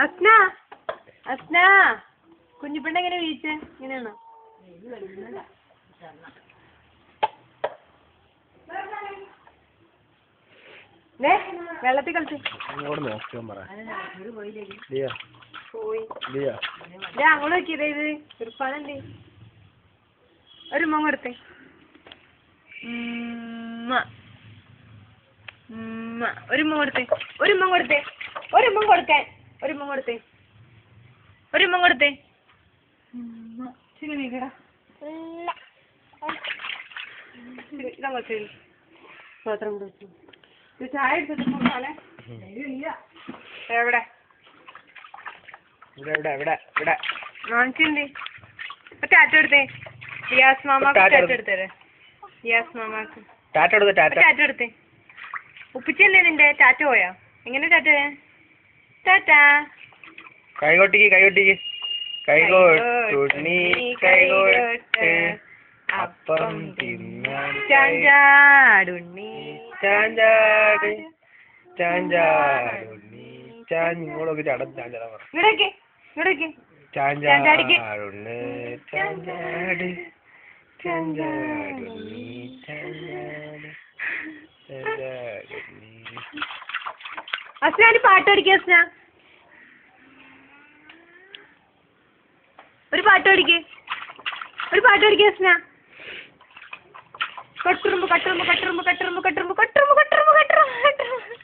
അസ്ന അസ്ന കുഞ്ഞിപ്പെണ്ണ എങ്ങനെ വീഴ്ച ഇങ്ങനെയാണോ? വെള്ളത്തിൽ കളിച്ച് പോയി അങ്ങോട്ട് നോക്കിയതേ ഇത് ഇർഫാനെന്തേ ഒരു ഉമ്മ കൊടുത്തേ ഒരു ഉമ്മ കൊടുത്തേ ഒരു ഉമ്മ കൊടുത്തേ ഒരു ഉമ്മ കൊടുക്കാൻ ഒരു ഉമ്മ കൊടുത്തേ ഒരു ഉമ്മ കൊടുത്തേ ശരി നീക്കടാ സ്വത്രം കൊടുത്തു ചായ എടുത്തിട്ട് എവിടെ വാങ്ങിച്ചിട്ടുണ്ട് ടാറ്റ എടുത്തേ റിയാസ് മാമാക്ക് ടാറ്റ എടുത്തേ റിയാസ് മാമാക്ക് ടാറ്റ എടുത്തേ ഉപ്പിച്ചല്ലേ നിന്റെ ടാറ്റ പോയാ എങ്ങനെ ടാറ്റ ടാറ്റ കൈകൊട്ടിക്ക് കൈകൊട്ടിക്ക് കൈകൊട്ട് അപ്പം തിന്നാൻ ചാഞ്ചാടുണ്ണി ചാഞ്ചാട് ചാഞ്ചാടുണ്ണി ഇങ്ങോട്ടൊക്കെ ചടം ചാഞ്ചാടാ പറ ഇങ്ങോട്ടേക്ക് ചാഞ്ചാടുണ്ണ് ചാഞ്ചാട് ചാഞ്ചാടുണ്ണി ചാഞ്ചാട് ചാഞ്ചാടുണ്ണി. അസ്ന ഒരു പാട്ട് പഠിക്കുക അസ്ന ഒരു പാട്ട് പഠിക്കേ അസ്ന കട്ടുറുമ്പ് കട്ടുറുമ്പ് കട്ടുറുമ്പ് കട്ടുറുമ്പ് കട്ടുറുമ്പ് കട്ടുറുമ്പ് കട്ടുറുമ്പ് കട്ടുറുമ്പ് കട്ടുറുമ്പ്